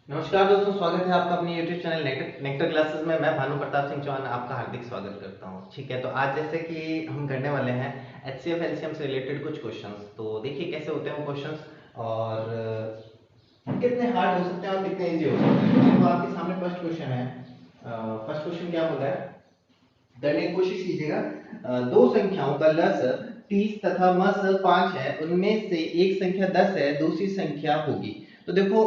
नमस्कार दोस्तों, स्वागत है आपका अपने YouTube चैनल नेक्टर क्लासेस में। मैं भानु प्रताप सिंह चौहान आपका हार्दिक स्वागत करता हूं। ठीक है, तो आज जैसे कि हम करने वाले हैं HCF LCM से रिलेटेड कुछ क्वेश्चंस। तो देखिए कैसे होते हैं वो क्वेश्चंस और कितने हार्ड हो सकते हैं और कितने इजी हो सकते हैं। तो आपके सामने फर्स्ट क्वेश्चन है। फर्स्ट क्वेश्चन क्या बोल रहा है, करने की कोशिश कीजिएगा। दो संख्याओं का लसाअ 30 तथा मसाअ 5 है, उनमें से एक संख्या 10 है, दूसरी संख्या होगी। तो देखो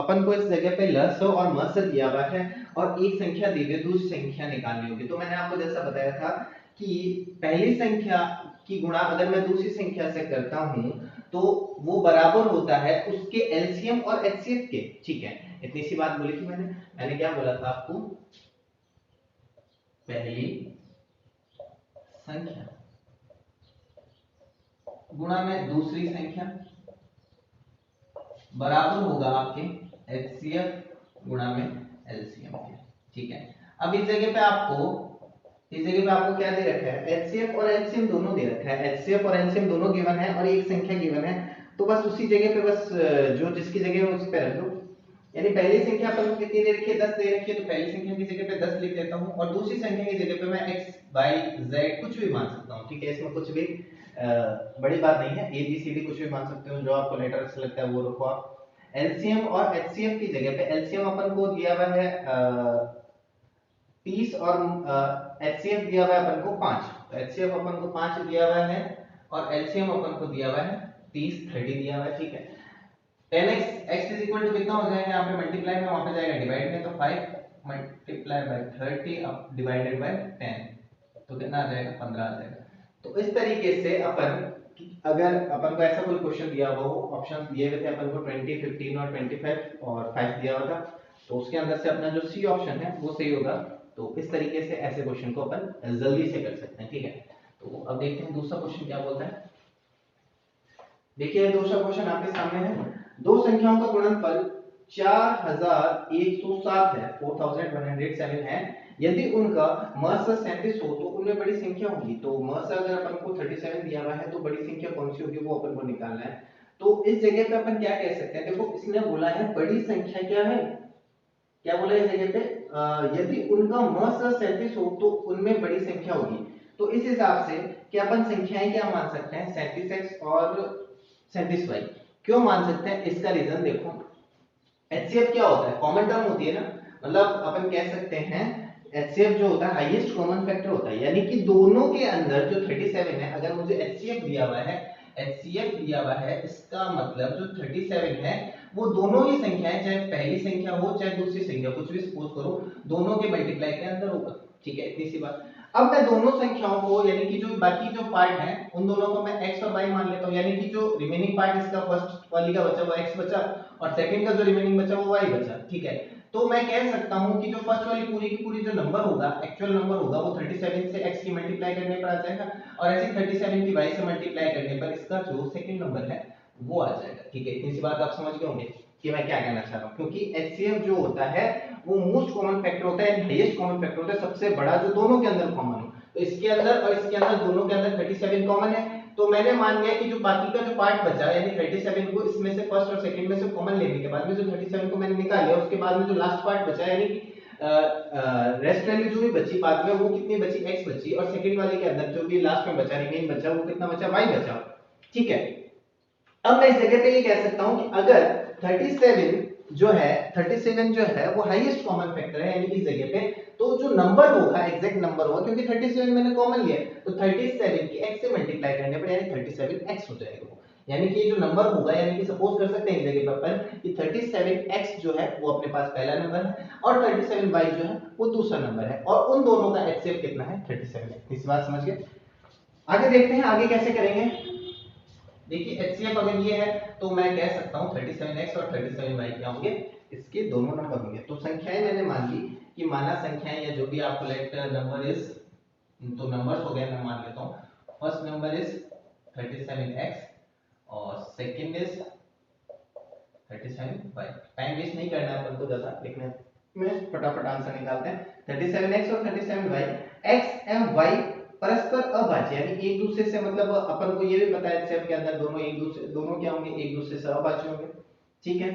अपन को इस जगह पे लसाअ और मसाअ दिया हुआ है और एक संख्या दी हुई है, दूसरी संख्या निकालनी होगी। तो मैंने आपको जैसा बताया था कि पहली संख्या की गुणा अगर मैं दूसरी संख्या से करता हूं तो वो बराबर होता है उसके एलसीएम और एचसीएफ के। ठीक है, इतनी सी बात बोली थी मैंने क्या बोला था आपको, पहली संख्या गुणा में दूसरी संख्या बराबर होगा आपके एचसीएफ गुणा में एलसीएम के। ठीक है, अब इस जगह पे आपको क्या दे रखा है, एचसीएफ और एलसीएम दोनों दे रखा है। एचसीएफ और एलसीएम दोनों गिवन है और एक संख्या गिवन है। तो बस उसी जगह पे बस जो जिसकी जगह है उस पे रख दो। यानी पहली संख्या अपन को कितनी दे रखी है, 10 दे रखी है, तो पहली संख्या की जगह पे 10 लिख देता हूं और दूसरी संख्या की जगह पे मैं x y z कुछ भी मान सकता हूं। ठीक है, इसमें कुछ भी बड़ी बात नहीं है, a b c d कुछ भी मान सकते हो, जो आपको लेटर अच्छा लगता है वो रखो आप। एलसीएम और एचसीएफ की जगह पे एलसीएम अपन को दिया हुआ है 30 और एचसीएफ दिया हुआ है अपन को 5। तो एचसीएफ अपन को 5 दिया हुआ है और एलसीएम अपन को दिया हुआ है 30 दिया हुआ है। ठीक है, 10x x is equal to कितना हो जाएगा, यहाँ पे मल्टीप्लाई में, वहां पे जाएगा डिवाइड में, तो 5 मल्टीप्लाई बाय 30 अब डिवाइडेड बाय 10 तो कितना आ जाएगा, 15 आ जाएगा। तो इस तरीके से अपन अगर अपन को ऐसा कोई क्वेश्चन दिया हुआ हो, ऑप्शंस दिए हुए थे अपन को 20 15 और 25 और 5 दिया हुआ था, तो उसके अंदर से अपना जो सी ऑप्शन है वो सही होगा। तो इस तरीके से ऐसे क्वेश्चन को अपन जल्दी से कर सकते हैं। ठीक है, तो अब देखते हैं दूसरा क्वेश्चन क्या बोलता है। देखिए दूसरा क्वेश्चन आपके सामने है। दो संख्याओं का गुणनफल 4107 है, 4107 है। यदि उनका मस 37 हो तो उनमें बड़ी संख्या होगी। तो मस अगर अपन को 37 दिया हुआ है तो बड़ी संख्या कौन सी होगी वो अपन को निकालना है। तो इस जगह पे अपन क्या कह सकते हैं, देखो इसने बोला है बड़ी संख्या क्या है, क्या बोला है इस जगह पे, यदि उनका मस 37 हो तो उनमें बड़ी संख्या होगी। तो इस हिसाब से क्या अपन संख्याएं क्या मान सकते हैं, 37x और 37y। क्यों मान सकते हैं, इसका रीजन देखो, एचसीएफ क्या होता है, कॉमन टर्म होती है ना। मतलब अपन कह सकते हैं एचसीएफ जो होता है हाईएस्ट कॉमन फैक्टर होता है, यानी कि दोनों के अंदर जो 37 है, अगर मुझे एचसीएफ दिया हुआ है, एचसीएफ दिया हुआ है, इसका मतलब जो 37 है वो दोनों ही संख्याएं, चाहे पहली संख्या हो चाहे दूसरी संख्या, कुछ भी सपोज करो, दोनों के मल्टीप्लाई के अंदर होगा। ठीक है, इतनी सी बात। अब मैं दोनों संख्याओं को, यानी कि जो बाकी जो पार्ट है उन दोनों को मैं x और y मान लेता हूं, यानी कि जो रिमेनिंग पार्ट इसका फर्स्ट वाली का बचा वो x बचा और सेकंड का जो रिमेनिंग बचा वो y बचा। ठीक है, तो मैं कह सकता हूं कि जो फर्स्ट वाली पूरी की पूरी जो नंबर होगा, एक्चुअल नंबर होगा, वो 37 से x की मल्टीप्लाई करने पर आ जाएगा और ऐसे 37 की y से मल्टीप्लाई करने पर इसका जो सेकंड नंबर है वो आ जाएगा। ठीक है, इतनी सी बात आप समझ गए होंगे कि मैं क्या कहना चाह रहा हूं, क्योंकि एचसीएफ जो होता है वो मोस्ट कॉमन फैक्टर होता है, हाईएस्ट कॉमन फैक्टर होता है, सबसे बड़ा जो दोनों के अंदर कॉमन हो। तो इसके अंदर और इसके अंदर दोनों के अंदर 37 कॉमन है। तो मैंने मान लिया कि जो बाकी का जो पार्ट बचा, यानी 37 को इसमें से फर्स्ट और सेकंड में से कॉमन लेने के बाद में जो 37 को मैंने निकाल लिया, उसके बाद में जो लास्ट पार्ट बचा, यानी कि रेस्ट वैल्यू जो भी बची बाद में वो कितनी बची, x बची, और सेकंड वाले के अंदर जो भी लास्ट में बचा, रिमेन बचा, वो कितना बचा, y बचा। ठीक है, अब मैं इस जगह पे ये कह सकता हूं कि अगर 37 जो है वो हाईएस्ट कॉमन फैक्टर है, यानी कि इस जगह पे तो जो नंबर होगा एग्जैक्ट नंबर होगा, क्योंकि 37 मैंने कॉमन लिया तो 37 की x से मल्टीप्लाई करने पर यानी 37x हो जाएगा। यानी कि ये जो नंबर होगा, यानी कि सपोज कर सकते हैं इस जगह पे अपन कि 37x जो है वो अपने पास पहला नंबर है और 37y जो है वो दूसरा नंबर है और उन दोनों का एचसीएफ कितना है, 37। इस बात समझ गए। आगे देखते हैं आगे कैसे करेंगे। देखिए एचसीएफ अगर ये है तो मैं कह सकता हूं 37x और 37y क्या होंगे, इसके दोनों नंबर होंगे। तो संख्याएं मैंने मान ली कि माना संख्याएं या जो भी आपको लेट नंबर इज, तो नंबर्स हो गए, मैं मान लेता हूं फर्स्ट नंबर इज 37x और second is 37y। Time waste नहीं करना है अपन को ज्यादा लिखने में, फटाफट आंसर निकालते हैं। 37x और 37y, x एवं y परस्पर अभाज्य, यानी एक दूसरे से, मतलब अपन को ये भी पता है सेट के अंदर दोनों एक दूसरे, दोनों क्या होंगे, एक दूसरे से अभाज्य होंगे। ठीक है,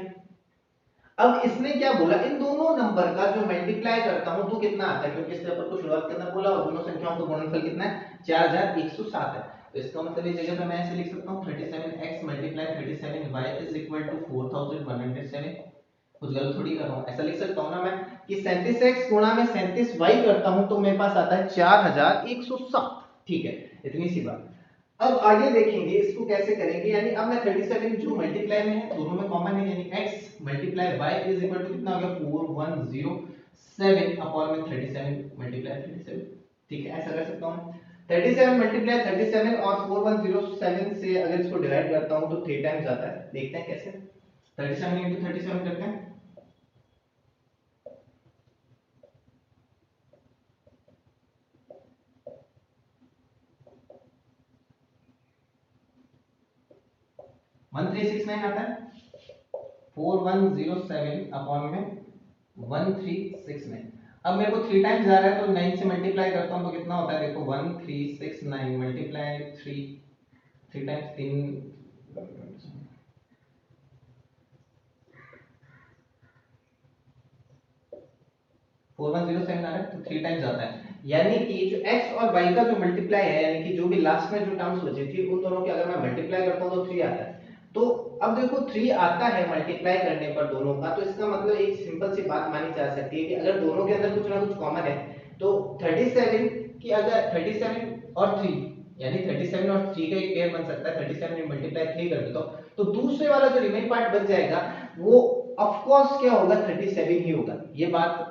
अब इसने क्या बोला, इन दोनों नंबर का जो मल्टीप्लाई करता हूं तो कितना आता है, क्योंकि इसने अपन को शुरुआत के अंदर बोला और दोनों संख्याओं का गुणनफल कितना है 4107 है। तो इसका मतलब इस जगह पे मैं ऐसे लिख सकता हूं 37x multiply 37y is equal to 4107। कुछ गलत थोड़ी कर रहा हूं, ऐसा लिख सकता हूं ना मैं कि 37x गुणा में 37y करता हूं तो मेरे पास आता है 4107। ठीक है, इतनी सी बात। अब आगे देखेंगे इसको कैसे करेंगे, यानी अब मैं 37 जो मल्टीप्लाई में है दोनों में कॉमन है, यानी x multiply y is equal to कितना हो गया 4107 अपॉन में 37 मल्टीप्लाई 37। ठीक है, ऐसा कर सकता हूं 37 मल्टीप्लाई 37 और 4107 से अगर इसको डिवाइड करता हूं तो 3 टाइम्स आता है। देखते हैं कैसे, 37 into 37 करते हैं। 1369 आता है, 4107 अपॉन में 1369। अब मेरे को 3 टाइम्स जा रहा है तो 9 से मल्टीप्लाई करता हूं तो कितना होता है, देखो 1369 मल्टीप्लाई 3, 3 टाइम्स 3 4107 आ रहा है तो 3 टाइम्स आता है। यानी कि जो x और y का जो मल्टीप्लाई है, यानी कि जो भी लास्ट में जो टर्म्स बची थी उन दोनों के अगर मैं मल्टीप्लाई करता हूं तो 3 आता है। तो अब देखो 3 आता है मल्टीप्लाई करने पर दोनों का, तो इसका मतलब एक सिंपल सी बात मानी जा सकती है कि अगर दोनों के अंदर कुछ ना कुछ कॉमन है तो 37 की अगर 37 और 3 यानी 37 और 3 का एक पेयर बन सकता है, 37 में मल्टीप्लाई 3 कर देता हूं तो दूसरे वाला जो रिमेन पार्ट बच जाएगा वो ऑफ कोर्स क्या होगा 37 ही होगा। ये बात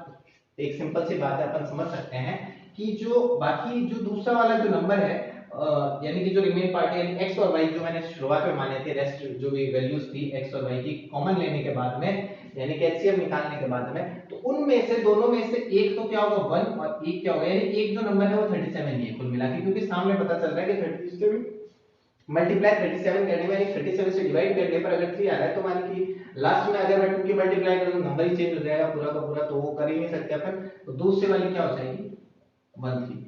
एक सिंपल सी बात है, अपन समझ सकते हैं कि जो बाकी जो दूसरा वाला जो नंबर है यानी कि जो रिमेन पार्ट है यानी x और y जो मैंने शुरुआत में माने थे, रेस्ट जो भी वैल्यूज थी x और y की कॉमन लेने के बाद में यानी कि एचसीएफ निकालने के बाद में, तो उनमें से दोनों में से एक तो क्या होगा 1 और एक क्या होगा, यानी एक जो नंबर है वो 37 ही है कुल मिला के, क्योंकि सामने पता चल रहा है कि 37 मल्टीप्लाई 37 करने में यानी 37 से डिवाइड करने पर अगर 3 आ रहा है तो मान कि लास्ट में अगर मैं 2 की मल्टीप्लाई करूं तो नंबर ही चेंज हो जाएगा पूरा का पूरा, तो वो कर ही नहीं सकते अपन। तो दूसरे वाली क्या हो जाएगी 13।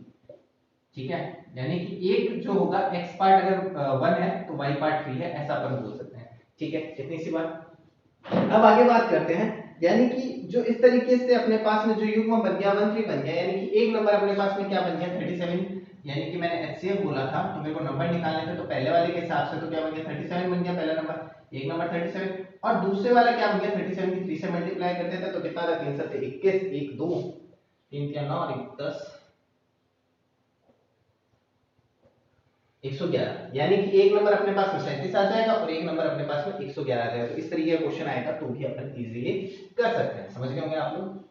ठीक है, यानी कि एक जो होगा x पार्ट अगर 1 है तो y पार्ट 3 है, ऐसा अपन बोल सकते हैं। ठीक है, इतनी सी बात। अब आगे बात करते हैं, यानी कि जो इस तरीके से अपने पास में जो युग्म बन गया 13 बन गया, यानी कि एक नंबर अपने पास में क्या बन गया 37, यानी कि मैंने एचसीएफ बोला था तो मेरे को नंबर निकालने थे, तो पहले वाले के हिसाब से तो क्या बन गया 37 बन गया पहला नंबर, एक नंबर 37, और दूसरे वाला क्या बन गया 37 की 3 से मल्टीप्लाई करते थे तो कितना था 3 7 21, 1 2 3 3 9 और 1 10 111, यानी कि एक नंबर अपने पास में 37 आ जाएगा और एक नंबर अपने पास में 111 आ जाएगा। तो इस तरीके का क्वेश्चन आएगा तो भी अपन इजीली कर सकते हैं, समझ गए होंगे आप लोग।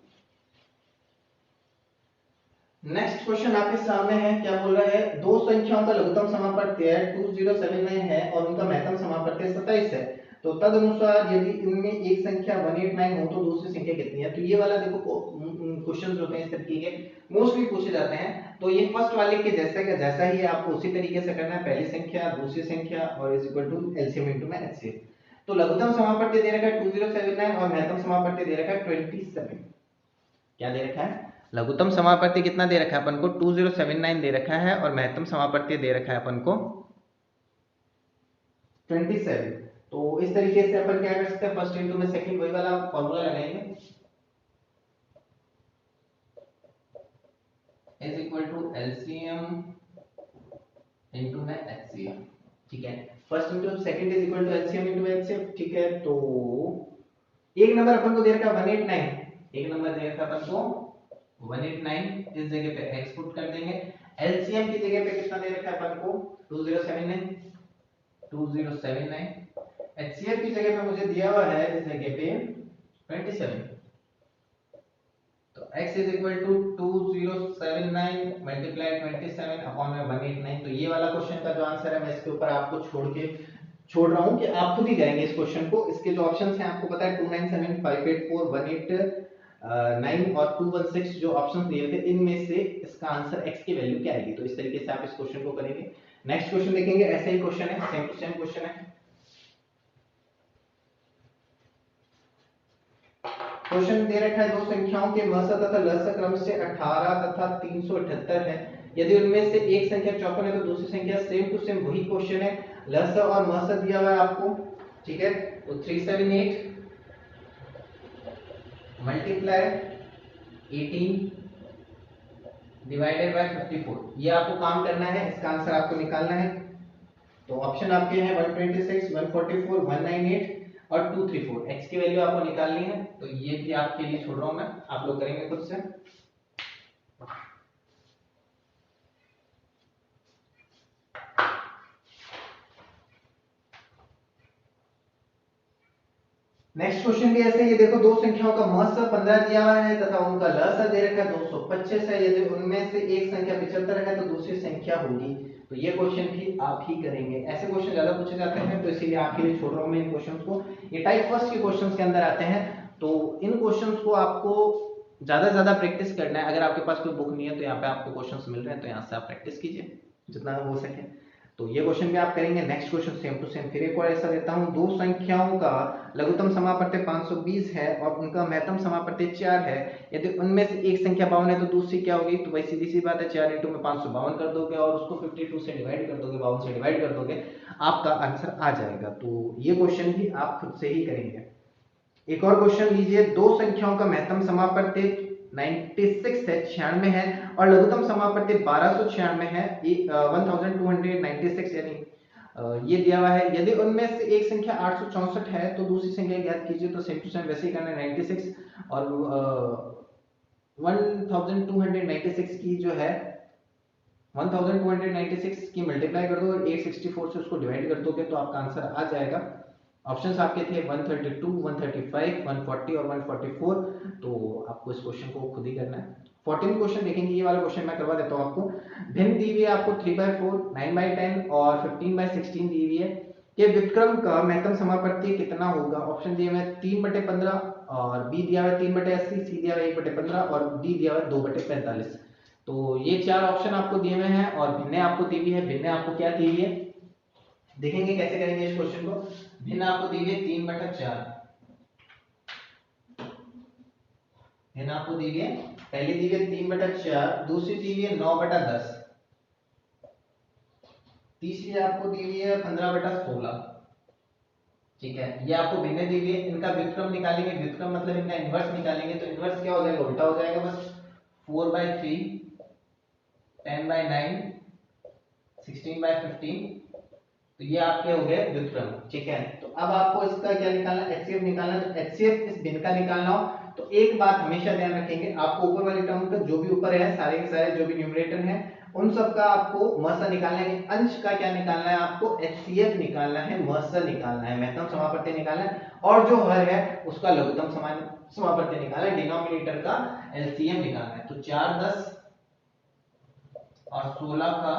नेक्स्ट क्वेश्चन आपके सामने है, क्या बोल रहा है, दो संख्याओं का लघुत्तम समापत्य 2079 है और उनका महत्तम समापत्य 27 है, तो तदनुसार यदि इनमें एक संख्या 189 हो तो दूसरी संख्या कितनी है। तो ये वाला देखो क्वेश्चंस होते हैं इस तरीके के मोस्टली पूछे जाते हैं, तो ये फर्स्ट वाले के जैसा का जैसा ही है, आपको उसी तरीके से करना है, पहली संख्या दूसरी संख्या और is equal to LCM into में एचसीएफ। तो लघुत्तम समापत्य दे रखा है 2079 और महत्तम समापत्य दे रखा है 27। क्या दे रखा है, लघुत्तम समापत्ति कितना दे रखा है अपन को 2079 दे रखा है और महत्तम समापत्ति दे रखा है अपन को 27। तो इस तरीके से अपन क्या कर सकते हैं, फर्स्ट इंटू में सेकंड वही वाला फॉर्मूला लगाएंगे, is equal to LCM into में एचसीएफ। ठीक है, first into second is equal to LCM into HCF. ठीक है, तो एक नंबर अपन को दे रखा है 189, एक नंबर दे रखा है अपन को 189, इस जगह पे x पुट कर देंगे, एलसीएम की जगह पे कितना दे रखा है अपन को 2079, एचसीएफ की जगह पे मुझे दिया हुआ है इस जगह पे 27, तो x is equal to 2079 multiply 27 upon में 189। तो ये वाला क्वेश्चन का जो आंसर है मैं इसके ऊपर आपको छोड़ रहा हूं कि आप खुद ही करेंगे इस क्वेश्चन को। इसके जो ऑप्शंस हैं आपको पता है 297 584 189 और 216 जो ऑप्शंस दिए थे, इनमें से इसका आंसर x की वैल्यू क्या आएगी। तो इस तरीके से आप इस क्वेश्चन को करेंगे। नेक्स्ट क्वेश्चन देखेंगे, ऐसा ही क्वेश्चन है, सेम टू सेम क्वेश्चन है। क्वेश्चन दे रखा है दो संख्याओं के महस तथा लस क्रम से 18 तथा 378 है, यदि उनमें से एक संख्या 54 है तो दूसरी संख्या सेम टू सेम वही क्वेश्चन है, लस और महस दिया हुआ है आपको। ठीक है, तो 378 मल्टीप्लाई 18 डिवाइडेड बाय 54, ये आपको काम करना है, इसका आंसर आपको निकालना है। तो ऑप्शन आपके हैं 126, 144, 198 और 234। x की वैल्यू आपको निकालनी है, तो ये भी आपके लिए छोड़ रहा हूं मैं, आप लोग करेंगे खुद से। नेक्स्ट क्वेश्चन भी ऐसे, ये देखो दो संख्याओं का म स 15 दिया हुआ है तथा उनका ल स दे रखा है 225 है। यदि उनमें से एक संख्या 75 है तो दूसरी संख्या होगी। तो ये क्वेश्चन भी आप ही करेंगे। ऐसे क्वेश्चन ज्यादा पूछे जाते हैं तो इसीलिए आप ही लिए छोड़ रहा हूं मैं इन क्वेश्चंस को। ये टाइप फर्स्ट के क्वेश्चंस के अंदर आते हैं, तो इन क्वेश्चंस को आपको ज्यादा से ज्यादा प्रैक्टिस करना है। अगर आपके पास कोई बुक नहीं है तो यहाँ पे आपको क्वेश्चंस मिल रहे हैं, तो यहाँ से आप प्रैक्टिस कीजिए जितना हो सके। तो ये क्वेश्चन भी आप करेंगे। Next question same to same, फिर एक और ऐसा देता हूं, दो संख्याओं का लघुत्तम समापत्ति 520 है और उनका महत्तम समापत्ति 4 है। यदि उनमें से एक संख्या 52 है तो दूसरी क्या होगी? तो भाई सीधी सी बात है, 4 इंटू में 552 कर दोगे और उसको 52 से डिवाइड कर दोगे, 52 से डिवाइड कर दोगे, आपका आंसर आ जाएगा। तो ये क्वेश्चन भी आप खुद से ही करेंगे। एक और क्वेश्चन लीजिए, दो संख्याओं का महत्तम समापत्ति 96 है, 96 है और लघुत्तम समापत्ति 1296 है, 1296, यानी ये दिया हुआ है। यदि उनमें से एक संख्या 864 है तो दूसरी संख्या ज्ञात कीजिए। तो सेम टू सेम वैसे ही करना है, 96 और 1296 की जो है 1296 की मल्टीप्लाई कर दो और 864 से उसको डिवाइड कर दोगे तो आपका आंसर आ जाएगा। ऑप्शंस आपके थे 132, 135, 140 और 144। तो आपको इस क्वेश्चन को खुद ही करना है। 14 क्वेश्चन देखेंगे, ये वाला क्वेश्चन मैं करवा देता हूं आपको। भिन्न दी हुई है आपको 3/4, 9/10 और 15/16 दी हुई है कि व्युत्क्रम का महत्तम समापत्ति कितना होगा। ऑप्शन दिए हुए 3/15 और बी दिया हुआ है 3/80, सी दिया हुआ है 1/15 और डी दिया हुआ है 2/45। तो ये चार ऑप्शन आपको दिए हुए हैं और भिन्न आपको दी हुई है। भिन्न आपको क्या दी हुई है देखेंगे कैसे करेंगे इस क्वेश्चन को। भिन्न आपको दी हुई है 3/4, भिन्न आपको दी हुई है, पहली दी हुई है 3/4, दूसरी दी हुई है 9/10, तीसरी आपको दी हुई है 15/16। ठीक है, ये आपको भिन्न दी हुई है। इनका व्युत्क्रम निकालेंगे, व्युत्क्रम मतलब इनका इनवर्स निकालेंगे, तो इनवर्स क्या हो जाएगा? उल्टा हो जाएगा बस। 4/3, 10/9, 16/15। तो ये आपके हो गए व्युत्क्रम। ठीक है, तो अब आपको इसका क्या निकालना है? एचसीएफ निकालना है। तो एचसीएफ इस भिन्न का निकालना हो तो एक बात हमेशा ध्यान रखेंगे, आपको ऊपर वाले टर्म का जो भी ऊपर है सारे के सारे जो भी न्यूमरेटर हैं उन सब का आपको मसा निकालना है। अंश का क्या निकालना है? आपको एचसीएफ निकालना है, मसा निकालना है, महत्तम समापत्ति निकालना है, और जो हर है उसका लघुत्तम समापत्ति निकालना है, डिनोमिनेटर का एलसीएम निकालना है। तो 4, 10 और 16 का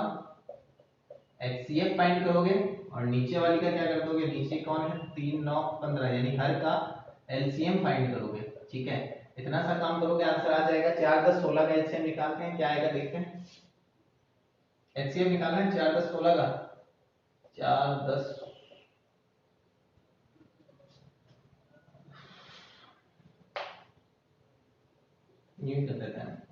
एचसीएफ फाइंड करोगे और नीचे वाली का क्या कर दोगे? नीचे कौन है? 3, 9, 15, यानी हर का एलसीएम फाइंड करोगे। ठीक है, इतना सा काम करोगे आंसर आ जाएगा। 4, 10, 16 का एलसीएम निकालते हैं, क्या आएगा देखते हैं। एलसीएम निकालना है 4, 10, 16 का। 4, 10 यूं कर देते हैं।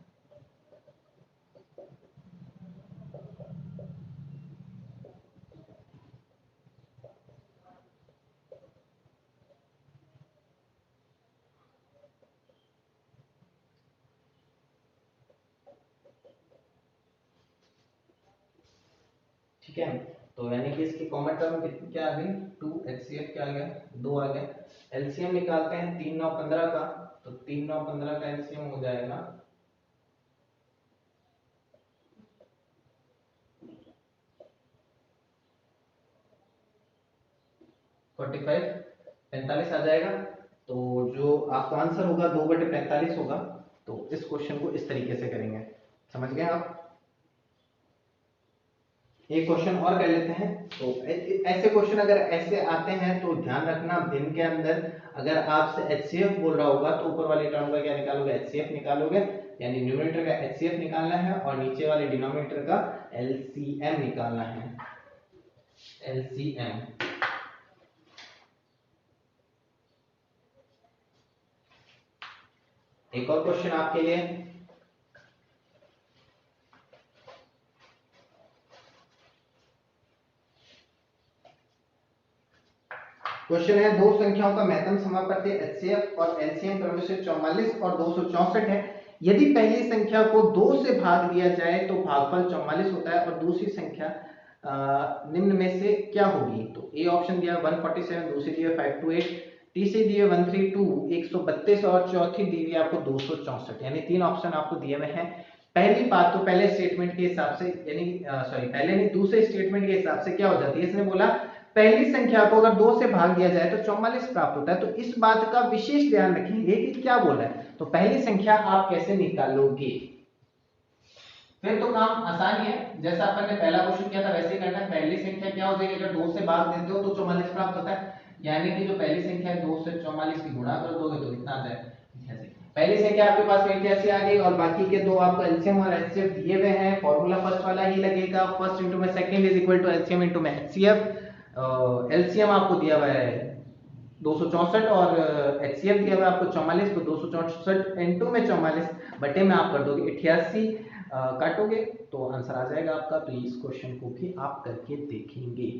ठीक है, तो यानी कि इसकी कॉमन टर्म कितनी क्या आ गई? 2, एचसीएफ क्या आ गया? 2 आ गया। एलसीएम निकालते हैं 3, 9, 15 का। तो 3, 9, 15 का एलसीएम हो जाएगा 45, 45 आ जाएगा। तो जो आपका आंसर होगा 2/45 होगा। तो इस क्वेश्चन को इस तरीके से करेंगे, समझ गए आप। एक क्वेश्चन और कर लेते हैं। तो ऐसे क्वेश्चन अगर ऐसे आते हैं तो ध्यान रखना, भिन्न के अंदर अगर आपसे एचसीएफ बोल रहा होगा तो ऊपर वाले टर्म का क्या निकालोगे? एचसीएफ निकालोगे, यानी न्यूमरेटर का एचसीएफ निकालना है और नीचे वाले डिनोमिनेटर का एलसीएम निकालना है, एलसीएम। एक और क्वेश्चन आपके लिए, क्वेश्चन है दो संख्याओं का महत्तम समापत्ति एचसीएफ और एलसीएम क्रमशः से 44 और 264 है। यदि पहली संख्या को 2 से भाग दिया जाए तो भागफल 44 होता है और दूसरी संख्या निम्न में से क्या होगी? तो ए ऑप्शन दिया 147, दूसरी दी है 528, तीसरी दी है 132 132 और चौथी दी हुई आपको 264, यानी तीन ऑप्शन आपको दिए हुए हैं। पहली बात तो पहले स्टेटमेंट के हिसाब से, यानी सॉरी पहले नहीं दूसरे स्टेटमेंट के हिसाब से क्या हो जाती है, इसने बोला पहली संख्या को अगर 2 से भाग दिया जाए तो 44 प्राप्त होता है। तो इस बात का विशेष ध्यान रखेंगे कि क्या बोला है, तो पहली संख्या आप कैसे निकालोगे। फिर तो काम आसान ही है, जैसा अपन ने पहला क्वेश्चन किया था वैसे ही करना है। पहली संख्या क्या हो जाएगी, अगर 2 से भाग देते हो तो 44 प्राप्त होता है, यानी कि जो पहली संख्या है 2 से 44 की गुणा कर दोगे तो कितना आ जाएगा 88। पहली संख्या आपके पास में 88 आ गई और बाकी के दो आपको एलसीएम और एचसीएफ दिए हुए हैं। फॉर्मूला फर्स्ट वाला ही लगेगा, फर्स्ट इनटू में second is equal to LCM into में एचसीएफ। एलसीएम आपको दिया हुआ है 264 और एचसीएफ दिया हुआ है आपको 44, तो 264 इनटू में 44 बटे में आप कर दोगे 88, काटोगे तो आंसर आ जाएगा आपका। तो इस क्वेश्चन को भी आप करके देखेंगे।